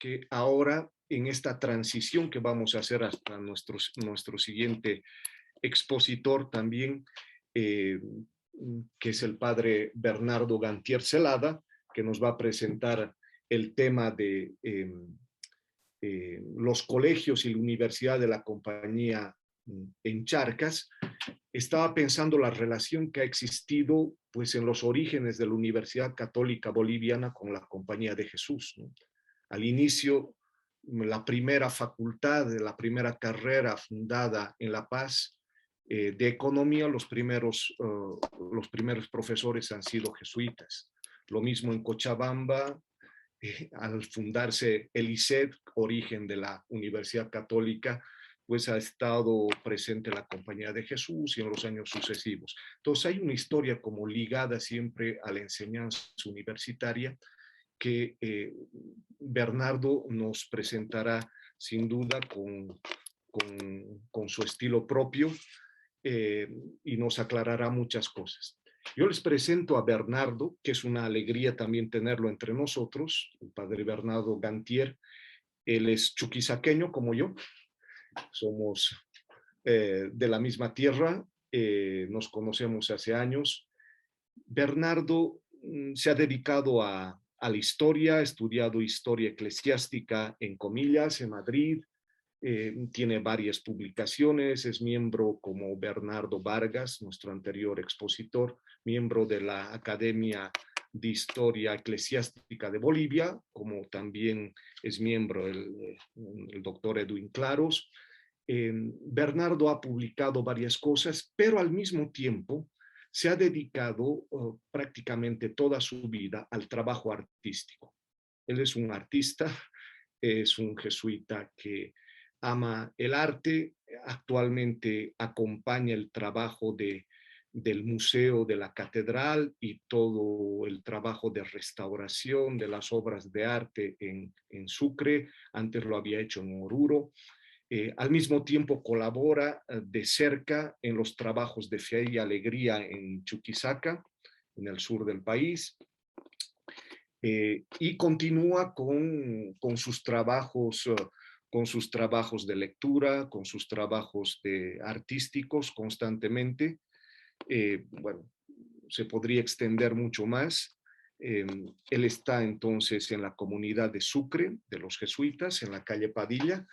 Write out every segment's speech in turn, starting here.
que ahora en esta transición que vamos a hacer hasta nuestro siguiente expositor también, que es el padre Bernardo Gantier Celada, que nos va a presentar el tema de los colegios y la Universidad de la Compañía en Charcas. Estaba pensando la relación que ha existido pues en los orígenes de la Universidad Católica Boliviana con la Compañía de Jesús, ¿no? Al inicio, la primera facultad, la primera carrera fundada en La Paz de economía, los primeros profesores han sido jesuitas. Lo mismo en Cochabamba, al fundarse el ISED, origen de la Universidad Católica, pues ha estado presente la Compañía de Jesús y en los años sucesivos. Entonces hay una historia como ligada siempre a la enseñanza universitaria que Bernardo nos presentará sin duda con su estilo propio y nos aclarará muchas cosas. Yo les presento a Bernardo, que es una alegría también tenerlo entre nosotros, el padre Bernardo Gantier. Él es chuquisaqueño como yo, somos de la misma tierra, nos conocemos hace años. Bernardo se ha dedicado a la historia, ha estudiado historia eclesiástica en Comillas, en Madrid, tiene varias publicaciones, es miembro como Bernardo Vargas, nuestro anterior expositor, miembro de la Academia de Historia Eclesiástica de Bolivia, como también es miembro el doctor Edwin Claros. Bernardo ha publicado varias cosas, pero al mismo tiempo se ha dedicado prácticamente toda su vida al trabajo artístico. Él es un artista, es un jesuita que ama el arte, actualmente acompaña el trabajo del museo de la catedral y todo el trabajo de restauración de las obras de arte en Sucre, antes lo había hecho en Oruro. Al mismo tiempo colabora de cerca en los trabajos de fe y alegría en Chuquisaca, en el sur del país, y continúa con sus trabajos de lectura, con sus trabajos artísticos constantemente. Bueno, se podría extender mucho más. Él está entonces en la comunidad de Sucre, de los jesuitas, en la calle Padilla,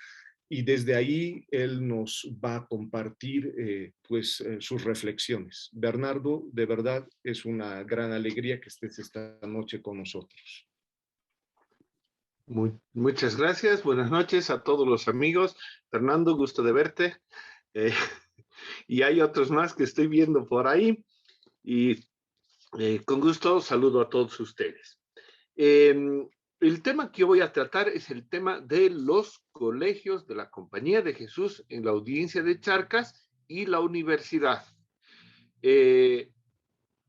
y desde ahí él nos va a compartir sus reflexiones. Bernardo, de verdad es una gran alegría que estés esta noche con nosotros. Muchas gracias, buenas noches a todos los amigos. Fernando, gusto de verte. Y hay otros más que estoy viendo por ahí. Y con gusto saludo a todos ustedes. El tema que yo voy a tratar es el tema de los colegios de la Compañía de Jesús en la audiencia de Charcas y la universidad.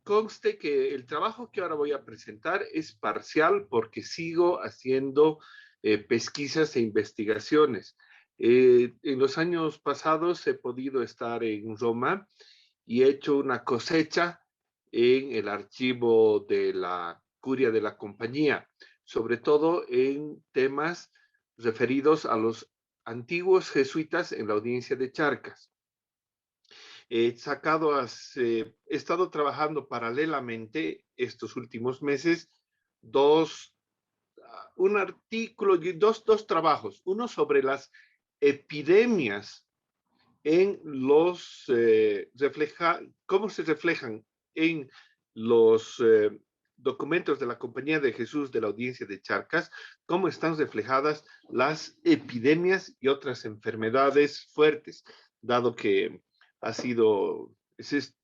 Conste que el trabajo que ahora voy a presentar es parcial porque sigo haciendo pesquisas e investigaciones. En los años pasados he podido estar en Roma y he hecho una cosecha en el archivo de la curia de la compañía, sobre todo en temas referidos a los antiguos jesuitas en la audiencia de Charcas. He estado trabajando paralelamente estos últimos meses un artículo y dos trabajos, uno sobre las epidemias en cómo se reflejan en los documentos de la Compañía de Jesús de la audiencia de Charcas, cómo están reflejadas las epidemias y otras enfermedades fuertes, dado que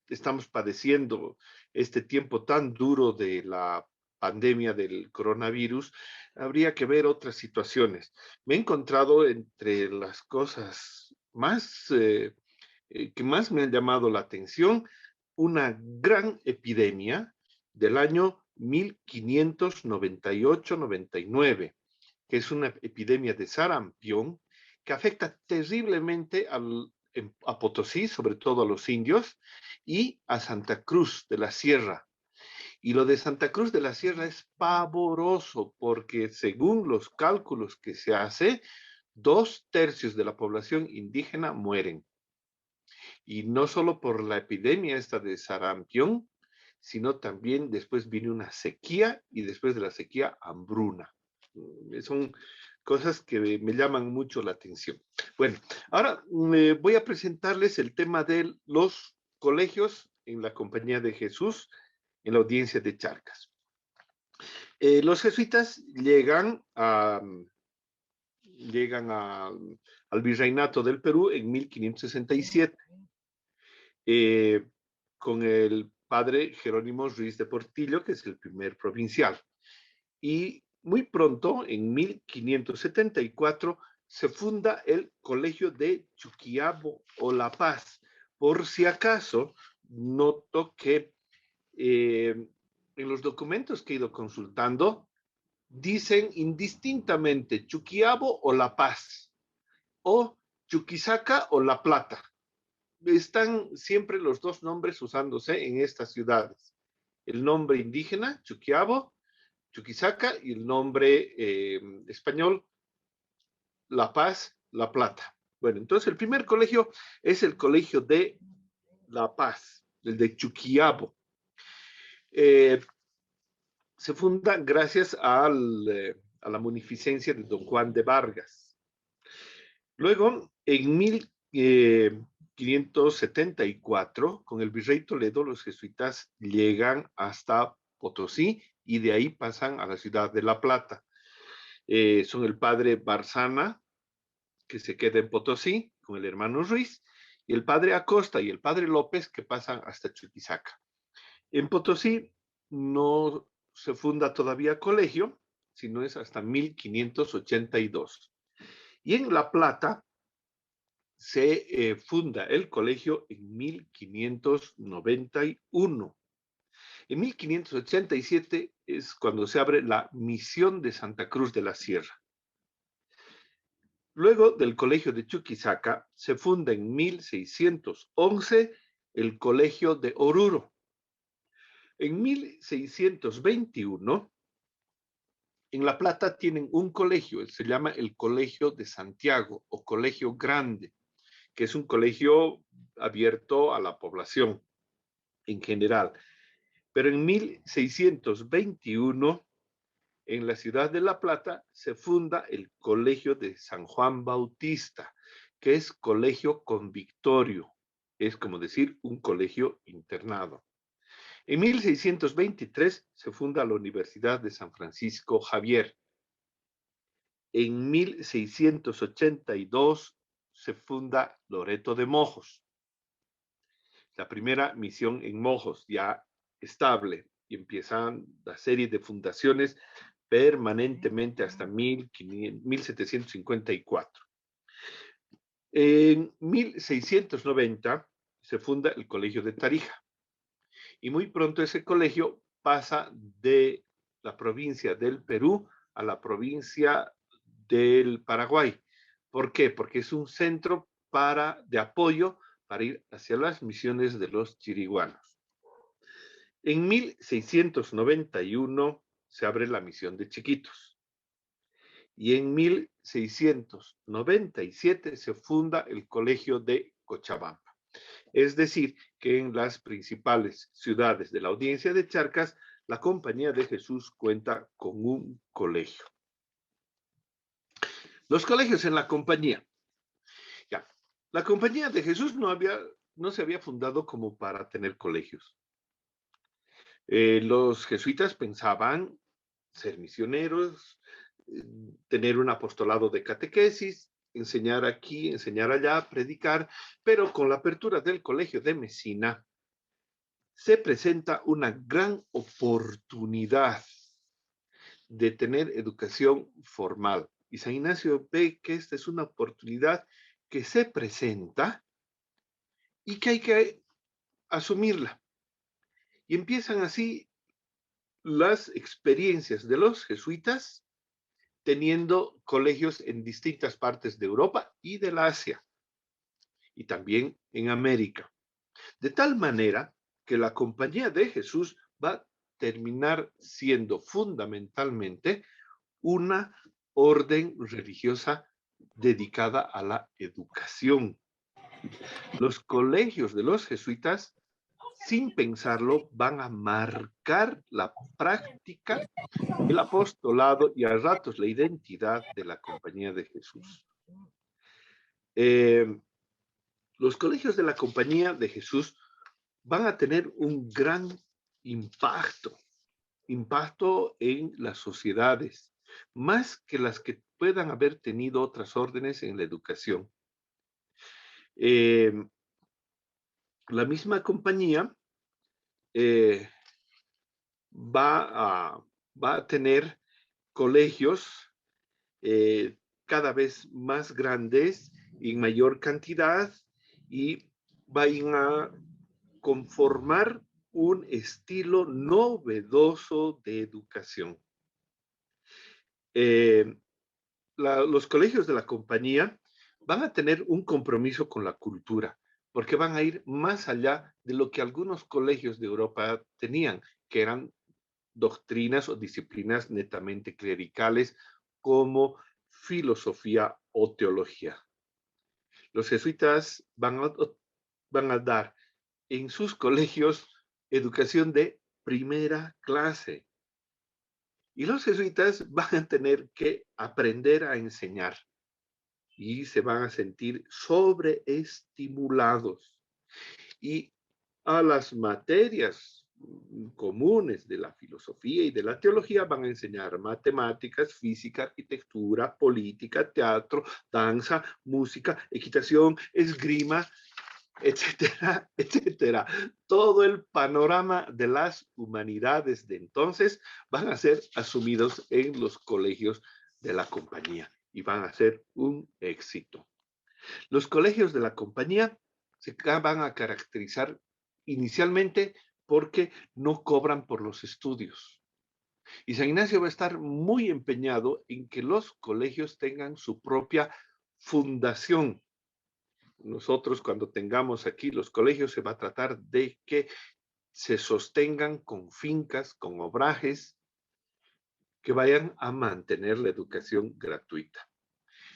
estamos padeciendo este tiempo tan duro de la pandemia del coronavirus, habría que ver otras situaciones. Me he encontrado entre las cosas que más me han llamado la atención, una gran epidemia del año 1598-99, que es una epidemia de sarampión que afecta terriblemente a Potosí, sobre todo a los indios, y a Santa Cruz de la Sierra. Y lo de Santa Cruz de la Sierra es pavoroso porque según los cálculos que se hace, 2/3 de la población indígena mueren. Y no solo por la epidemia esta de sarampión, sino también después viene una sequía y después de la sequía, hambruna. Son cosas que me llaman mucho la atención. Bueno, ahora voy a presentarles el tema de los colegios en la Compañía de Jesús, en la audiencia de Charcas. Los jesuitas al virreinato del Perú en 1567, con el padre Jerónimo Ruiz de Portillo, que es el primer provincial. Y muy pronto, en 1574, se funda el Colegio de Chuquiabo o La Paz. Por si acaso, noto que en los documentos que he ido consultando, dicen indistintamente Chuquiabo o La Paz, o Chuquisaca o La Plata. Están siempre los dos nombres usándose en estas ciudades. El nombre indígena, Chuquiabo, Chuquisaca, y el nombre español, La Paz, La Plata. Bueno, entonces el primer colegio es el Colegio de La Paz, el de Chuquiabo. Se funda gracias a la munificencia de don Juan de Vargas. Luego, en 1574, con el virrey Toledo, los jesuitas llegan hasta Potosí y de ahí pasan a la ciudad de La Plata. Son el padre Barzana, que se queda en Potosí con el hermano Ruiz, y el padre Acosta y el padre López, que pasan hasta Chuquisaca. En Potosí no se funda todavía colegio, sino es hasta 1582. Y en La Plata se funda el colegio en 1591. En 1587 es cuando se abre la misión de Santa Cruz de la Sierra. Luego del colegio de Chuquisaca se funda en 1611 el colegio de Oruro. En 1621, en La Plata tienen un colegio, se llama el Colegio de Santiago o Colegio Grande, que es un colegio abierto a la población en general. Pero en 1621, en la ciudad de La Plata, se funda el Colegio de San Juan Bautista, que es colegio convictorio, es como decir un colegio internado. En 1623 se funda la Universidad de San Francisco Javier. En 1682 se funda Loreto de Mojos. La primera misión en Mojos, ya estable, y empiezan la serie de fundaciones permanentemente hasta 1754. En 1690 se funda el Colegio de Tarija. Y muy pronto ese colegio pasa de la provincia del Perú a la provincia del Paraguay. ¿Por qué? Porque es un centro de apoyo para ir hacia las misiones de los chiriguanos. En 1691 se abre la misión de Chiquitos. Y en 1697 se funda el Colegio de Cochabamba. Es decir, que en las principales ciudades de la audiencia de Charcas, la Compañía de Jesús cuenta con un colegio. Los colegios en la compañía. Ya, la Compañía de Jesús no se había fundado como para tener colegios. Los jesuitas pensaban ser misioneros, tener un apostolado de catequesis, enseñar aquí, enseñar allá, predicar, pero con la apertura del Colegio de Mesina se presenta una gran oportunidad de tener educación formal. Y San Ignacio ve que esta es una oportunidad que se presenta y que hay que asumirla. Y empiezan así las experiencias de los jesuitas teniendo colegios en distintas partes de Europa y del Asia, y también en América. De tal manera que la Compañía de Jesús va terminar siendo fundamentalmente una orden religiosa dedicada a la educación. Los colegios de los jesuitas, sin pensarlo, van a marcar la práctica, el apostolado y a ratos la identidad de la Compañía de Jesús. Los colegios de la Compañía de Jesús van a tener un gran impacto en las sociedades, más que las que puedan haber tenido otras órdenes en la educación. La misma compañía va a tener colegios cada vez más grandes, en mayor cantidad, y van a conformar un estilo novedoso de educación. Los colegios de la compañía van a tener un compromiso con la cultura, porque van a ir más allá de lo que algunos colegios de Europa tenían, que eran doctrinas o disciplinas netamente clericales como filosofía o teología. Los jesuitas van a dar en sus colegios educación de primera clase. Y los jesuitas van a tener que aprender a enseñar y se van a sentir sobreestimulados. Y a las materias comunes de la filosofía y de la teología van a enseñar matemáticas, física, arquitectura, política, teatro, danza, música, equitación, esgrima, etcétera, etcétera. Todo el panorama de las humanidades de entonces van a ser asumidos en los colegios de la compañía y van a ser un éxito. Los colegios de la compañía se van a caracterizar inicialmente porque no cobran por los estudios. Y San Ignacio va a estar muy empeñado en que los colegios tengan su propia fundación. Nosotros, cuando tengamos aquí los colegios, se va a tratar de que se sostengan con fincas, con obrajes, que vayan a mantener la educación gratuita.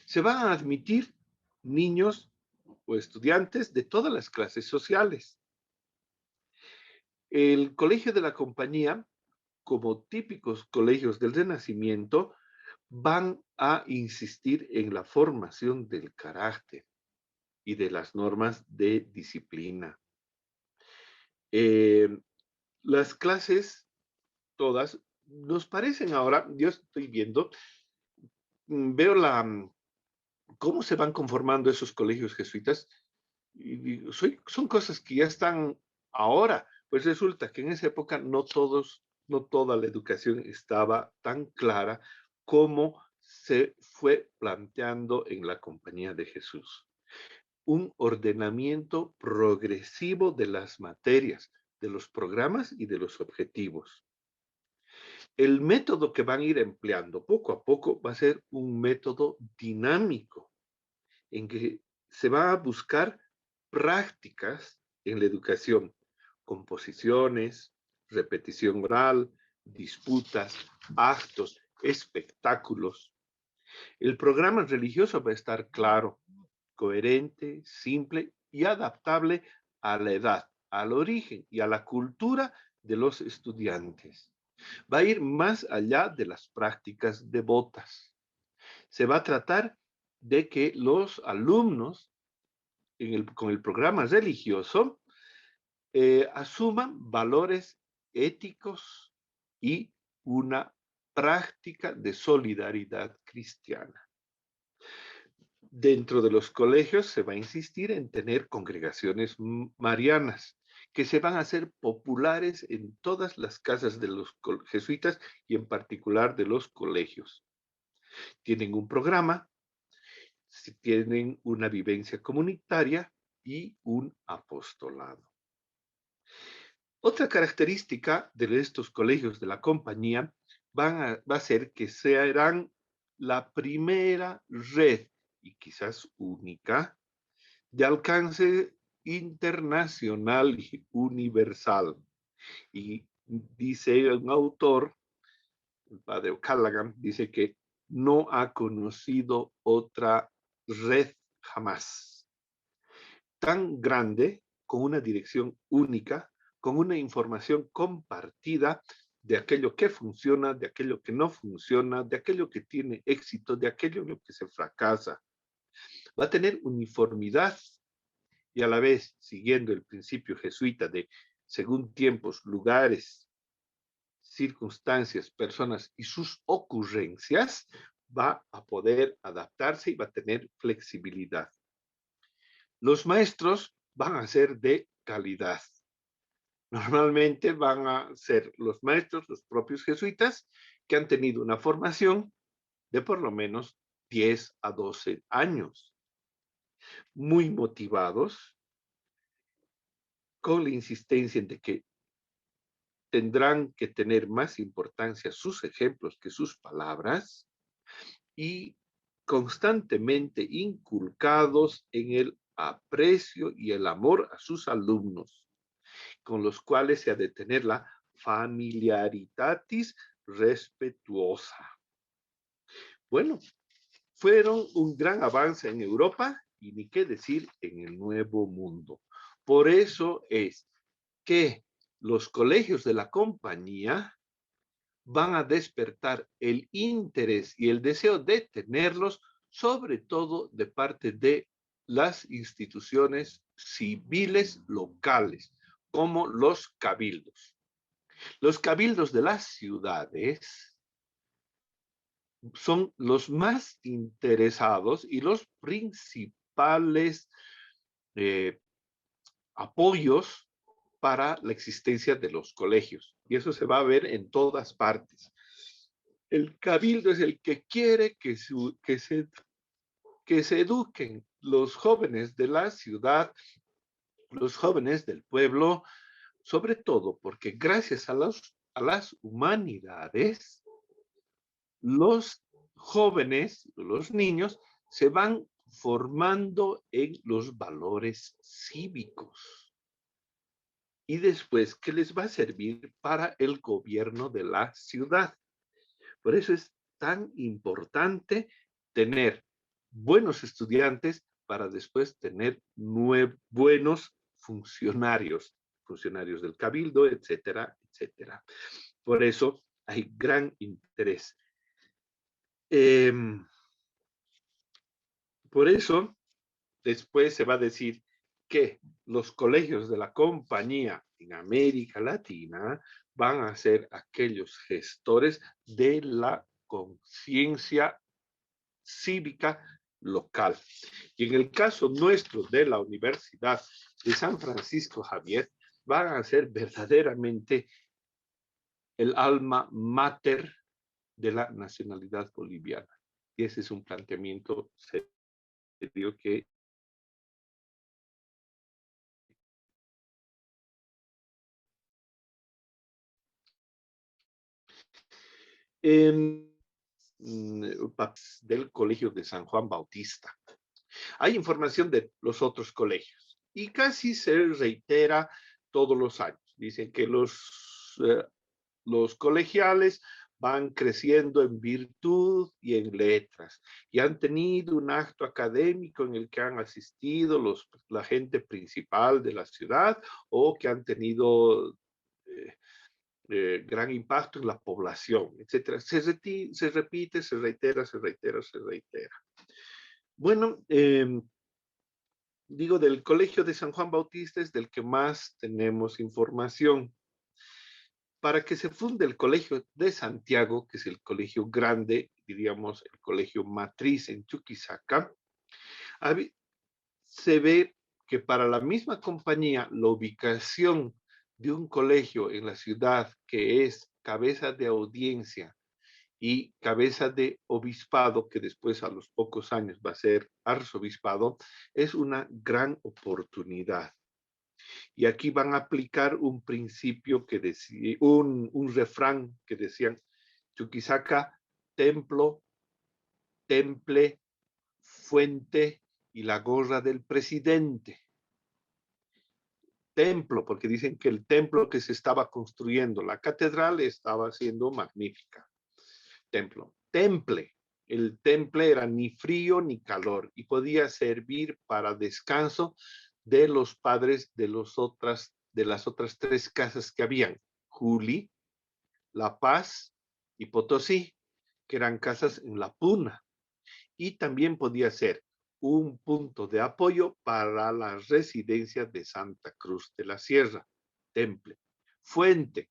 Se van a admitir niños o estudiantes de todas las clases sociales. El Colegio de la Compañía, como típicos colegios del Renacimiento, van a insistir en la formación del carácter y de las normas de disciplina. Las clases, todas, nos parecen ahora, yo estoy viendo, veo cómo se van conformando esos colegios jesuitas, y son cosas que ya están ahora. Pues resulta que en esa época no toda la educación estaba tan clara como se fue planteando en la Compañía de Jesús. Un ordenamiento progresivo de las materias, de los programas y de los objetivos. El método que van a ir empleando poco a poco va a ser un método dinámico, en que se va a buscar prácticas en la educación, composiciones, repetición oral, disputas, actos, espectáculos. El programa religioso va a estar claro, coherente, simple y adaptable a la edad, al origen y a la cultura de los estudiantes. Va a ir más allá de las prácticas devotas. Se va a tratar de que los alumnos con el programa religioso asuman valores éticos y una práctica de solidaridad cristiana. Dentro de los colegios se va a insistir en tener congregaciones marianas que se van a hacer populares en todas las casas de los jesuitas y en particular de los colegios. Tienen un programa, tienen una vivencia comunitaria y un apostolado. Otra característica de estos colegios de la compañía va a ser que serán la primera red, y quizás única, de alcance internacional y universal. Y dice un autor, el padre O'Callaghan, dice que no ha conocido otra red jamás tan grande, con una dirección única, con una información compartida de aquello que funciona, de aquello que no funciona, de aquello que tiene éxito, de aquello en lo que se fracasa. Va a tener uniformidad y a la vez, siguiendo el principio jesuita de según tiempos, lugares, circunstancias, personas y sus ocurrencias, va a poder adaptarse y va a tener flexibilidad. Los maestros van a ser de calidad. Normalmente van a ser los maestros, los propios jesuitas, que han tenido una formación de por lo menos 10 a 12 años, muy motivados, con la insistencia de que tendrán que tener más importancia sus ejemplos que sus palabras y constantemente inculcados en el aprecio y el amor a sus alumnos, con los cuales se ha de tener la familiaritatis respetuosa. Bueno, fueron un gran avance en Europa y ni qué decir en el Nuevo Mundo. Por eso es que los colegios de la compañía van a despertar el interés y el deseo de tenerlos, sobre todo de parte de las instituciones civiles locales, como los cabildos. Los cabildos de las ciudades son los más interesados y los principales apoyos para la existencia de los colegios. Y eso se va a ver en todas partes. El cabildo es el que quiere que se eduquen los jóvenes de la ciudad, los jóvenes del pueblo, sobre todo porque gracias a las humanidades, los jóvenes, los niños, se van formando en los valores cívicos. Y después, ¿qué les va a servir para el gobierno de la ciudad? Por eso es tan importante tener buenos estudiantes para después tener buenos funcionarios, funcionarios del cabildo, etcétera, etcétera. Por eso hay gran interés. Por eso, después se va a decir que los colegios de la compañía en América Latina van a ser aquellos gestores de la conciencia cívica local. Y en el caso nuestro de la Universidad de San Francisco Javier, van a ser verdaderamente el alma mater de la nacionalidad boliviana. Y ese es un planteamiento serio que del Colegio de San Juan Bautista. Hay información de los otros colegios y casi se reitera todos los años. Dicen que los colegiales van creciendo en virtud y en letras y han tenido un acto académico en el que han asistido la gente principal de la ciudad o que han tenido gran impacto en la población, etcétera. Se repite, se reitera, se reitera, se reitera. Bueno, digo, del Colegio de San Juan Bautista es del que más tenemos información. Para que se funde el Colegio de Santiago, que es el colegio grande, diríamos el colegio matriz en Chuquisaca, se ve que para la misma compañía la ubicación de un colegio en la ciudad que es cabeza de audiencia y cabeza de obispado, que después a los pocos años va a ser arzobispado, es una gran oportunidad. Y aquí van a aplicar un principio que decía, un refrán que decían, Chuquisaca, templo, temple, fuente y la gorra del presidente. templo, porque dicen que el templo que se estaba construyendo, la catedral, estaba siendo magnífica. Templo, temple. El temple era ni frío ni calor y podía servir para descanso de los padres de las otras tres casas que habían, Juli, La Paz y Potosí, que eran casas en la Puna. Y también podía ser un punto de apoyo para la residencia de Santa Cruz de la Sierra, temple. Fuente,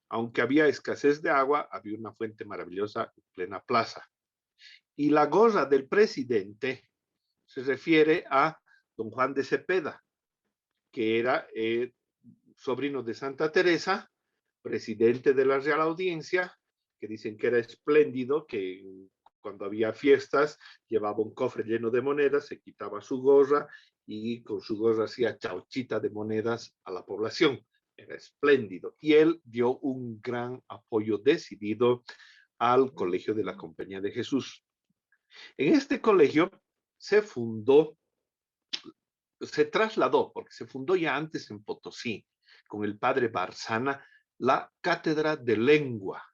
aunque había escasez de agua, había una fuente maravillosa en plena plaza. Y la gorra del presidente se refiere a don Juan de Cepeda, que era sobrino de Santa Teresa, presidente de la Real Audiencia, que dicen que era espléndido, que cuando había fiestas llevaba un cofre lleno de monedas, se quitaba su gorra y con su gorra hacía chauchita de monedas a la población. Era espléndido. Y él dio un gran apoyo decidido al Colegio de la Compañía de Jesús. En este colegio se fundó, se trasladó, porque se fundó ya antes en Potosí, con el padre Barzana, la Cátedra de Lengua.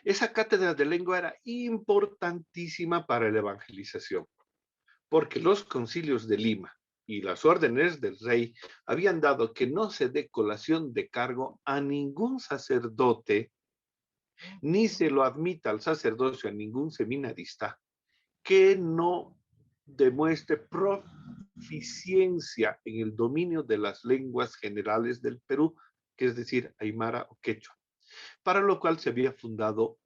Esa cátedra de lengua era importantísima para la evangelización, porque los concilios de Lima y las órdenes del rey habían dado que no se dé colación de cargo a ningún sacerdote, ni se lo admita al sacerdocio a ningún seminarista que no demuestre proficiencia en el dominio de las lenguas generales del Perú, que es decir, aymara o quechua, para lo cual se había fundado,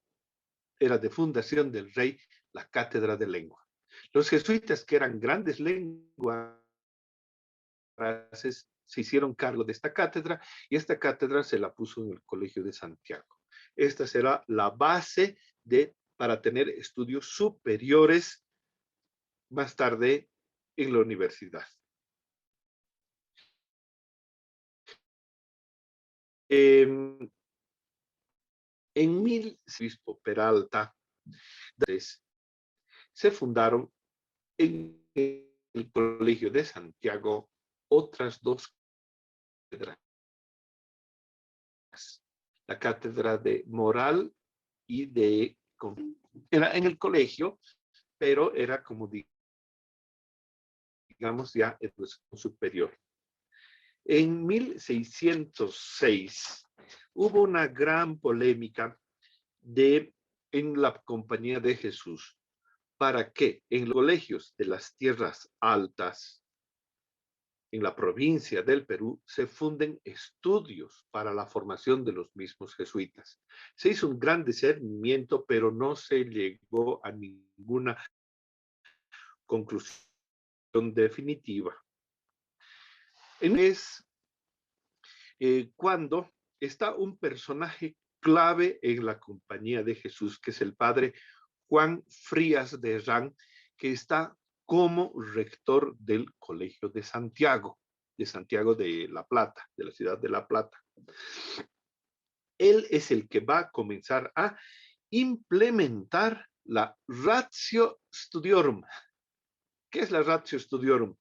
era de fundación del rey, la Cátedra de Lengua. Los jesuitas, que eran grandes lenguas, se hicieron cargo de esta cátedra y esta cátedra se la puso en el Colegio de Santiago. Esta será la base para tener estudios superiores más tarde en la universidad. En Obispo Peralta se fundaron en el Colegio de Santiago otras dos cátedras. La cátedra de moral y era en el colegio, pero era como digamos ya educación superior. En 1606 hubo una gran polémica en la Compañía de Jesús para que en los colegios de las tierras altas, en la provincia del Perú, se funden estudios para la formación de los mismos jesuitas. Se hizo un gran discernimiento, pero no se llegó a ninguna conclusión definitiva. Es cuando está un personaje clave en la Compañía de Jesús, que es el padre Juan Frías de Herrán, que está como rector del Colegio de Santiago de La Plata, de la ciudad de La Plata. Él es el que va a comenzar a implementar la Ratio Studiorum. ¿Qué es la Ratio Studiorum?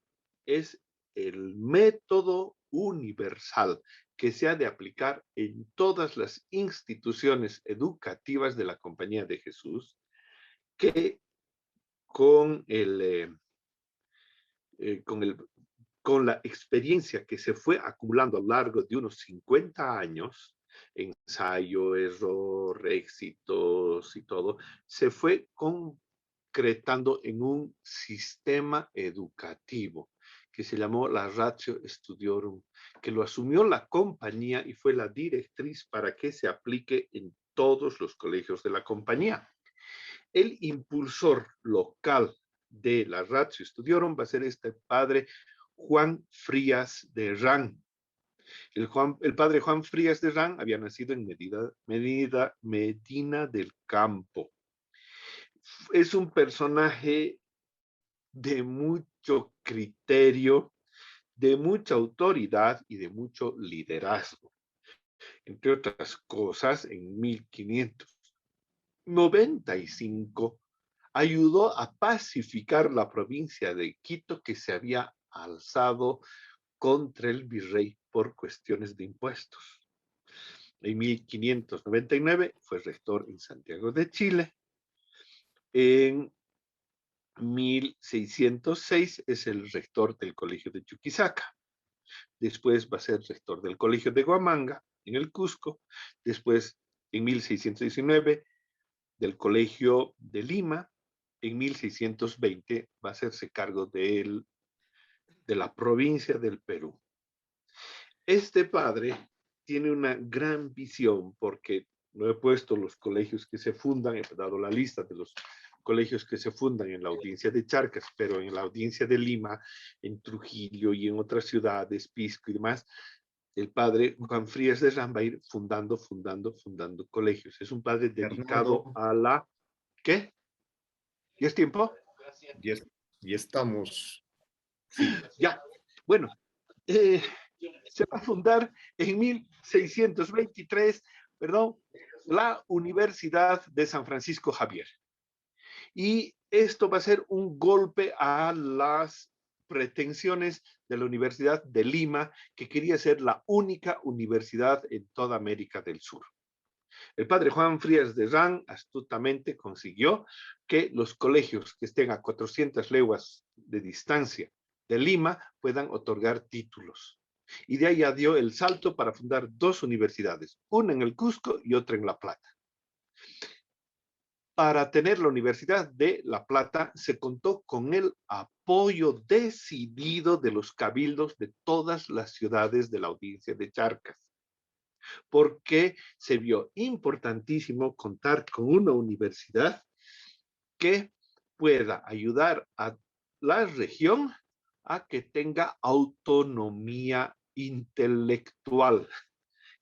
Es el método universal que se ha de aplicar en todas las instituciones educativas de la Compañía de Jesús, que con la experiencia que se fue acumulando a lo largo de unos 50 años, ensayo, error, éxitos y todo, se fue concretando en un sistema educativo que se llamó la Ratio Studiorum, que lo asumió la compañía y fue la directriz para que se aplique en todos los colegios de la compañía. El impulsor local de la Ratio Studiorum va a ser este padre Juan Frías de Herrán. El padre Juan Frías de Herrán había nacido en Medina del Campo. Es un personaje de mucho criterio, de mucha autoridad y de mucho liderazgo. Entre otras cosas, en 1595 ayudó a pacificar la provincia de Quito, que se había alzado contra el virrey por cuestiones de impuestos. En 1599 fue rector en Santiago de Chile. En 1606 es el rector del Colegio de Chuquisaca. Después va a ser rector del Colegio de Huamanga, en el Cusco. Después, en 1619, del Colegio de Lima. En 1620 va a hacerse cargo de la provincia del Perú. Este padre tiene una gran visión porque no he puesto los colegios que se fundan, he dado la lista de los colegios que se fundan en la audiencia de Charcas, pero en la audiencia de Lima, en Trujillo y en otras ciudades, Pisco y demás, el padre Juan Frías de Ram va a ir fundando colegios. Es un padre dedicado Bernardo, a la... ¿Qué? ¿Ya es tiempo? y, y estamos, sí. Ya. Bueno, se va a fundar en 1623, perdón, la Universidad de San Francisco Javier. Y esto va a ser un golpe a las pretensiones de la Universidad de Lima, que quería ser la única universidad en toda América del Sur. El padre Juan Frías de Ram astutamente consiguió que los colegios que estén a 400 leguas de distancia de Lima puedan otorgar títulos. Y de ahí ya dio el salto para fundar dos universidades, una en el Cusco y otra en La Plata. Para tener la Universidad de La Plata se contó con el apoyo decidido de los cabildos de todas las ciudades de la audiencia de Charcas, porque se vio importantísimo contar con una universidad que pueda ayudar a la región a que tenga autonomía intelectual,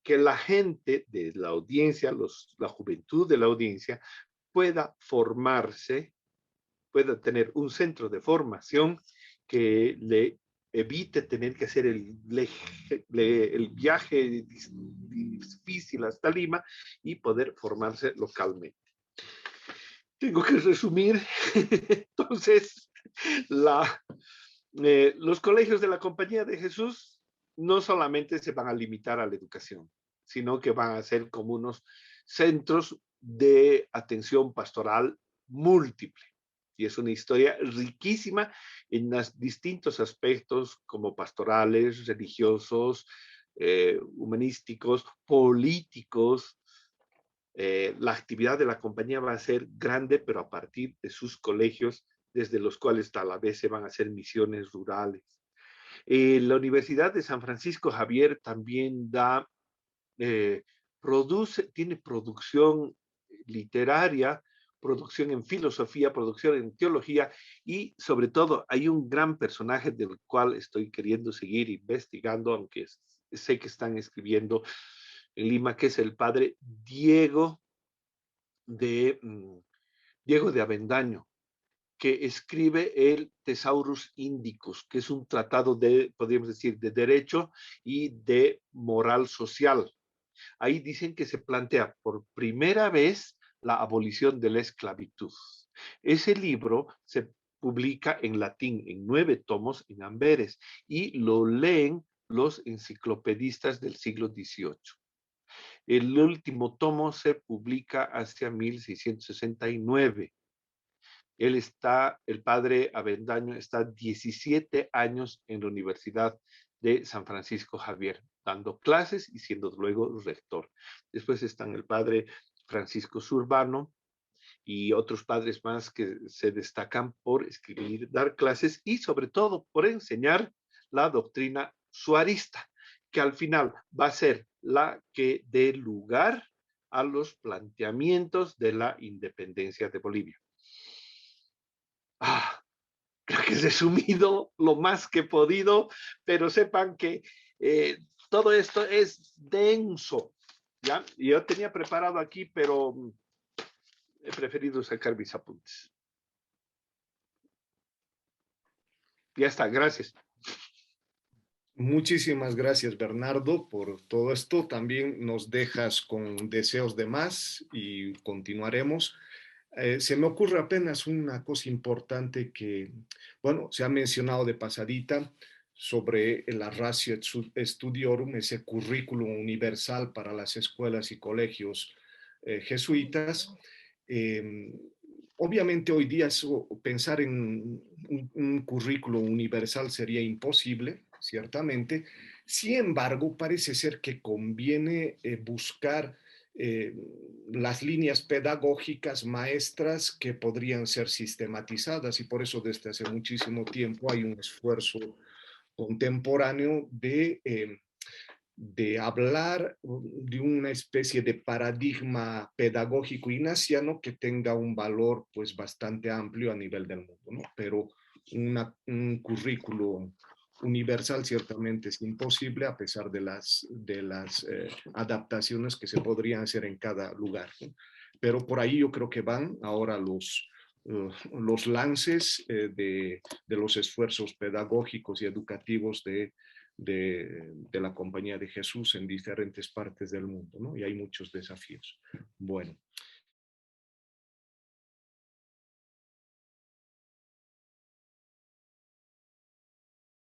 que la gente de la audiencia, la juventud de la audiencia, pueda formarse, pueda tener un centro de formación que le evite tener que hacer el viaje difícil hasta Lima y poder formarse localmente. Tengo que resumir. Entonces, los colegios de la Compañía de Jesús no solamente se van a limitar a la educación, sino que van a ser como unos centros de atención pastoral múltiple. Y es una historia riquísima en los distintos aspectos como pastorales, religiosos, humanísticos, políticos. La actividad de la compañía va a ser grande, pero a partir de sus colegios, desde los cuales a la vez se van a hacer misiones rurales. La Universidad de San Francisco Javier también tiene producción literaria, producción en filosofía, producción en teología y sobre todo hay un gran personaje del cual estoy queriendo seguir investigando, aunque sé que están escribiendo en Lima, que es el padre de, Diego de Avendaño, que escribe el Thesaurus Indicus, que es un tratado de, podríamos decir, de derecho y de moral social. Ahí dicen que se plantea por primera vez la abolición de la esclavitud. Ese libro se publica en latín, en 9 tomos en Amberes, y lo leen los enciclopedistas del siglo XVIII. El último tomo se publica hacia 1669. El padre Avendaño está 17 años en la Universidad de San Francisco Javier, dando clases y siendo luego rector. Después están el padre Francisco Zurbano y otros padres más que se destacan por escribir, dar clases y sobre todo por enseñar la doctrina suarista, que al final va a ser la que dé lugar a los planteamientos de la independencia de Bolivia. Creo que he resumido lo más que he podido, pero sepan que todo esto es denso, ¿ya? Yo tenía preparado aquí, pero he preferido sacar mis apuntes. Ya está, gracias. Muchísimas gracias, Bernardo, por todo esto. También nos dejas con deseos de más y continuaremos. Se me ocurre apenas una cosa importante que, bueno, se ha mencionado de pasadita. sobre la Ratio Studiorum, ese currículum universal para las escuelas y colegios jesuitas. Obviamente hoy día pensar en un currículo universal sería imposible, ciertamente. Sin embargo, parece ser que conviene buscar eh, las líneas pedagógicas maestras que podrían ser sistematizadas, y por eso desde hace muchísimo tiempo hay un esfuerzo contemporáneo de hablar de una especie de paradigma pedagógico ignaciano que tenga un valor pues bastante amplio a nivel del mundo, ¿no? Pero un currículo universal ciertamente es imposible a pesar de las adaptaciones que se podrían hacer en cada lugar, ¿no? Pero por ahí yo creo que van ahora los lances de los esfuerzos pedagógicos y educativos de la Compañía de Jesús en diferentes partes del mundo, ¿no? Y hay muchos desafíos. Bueno,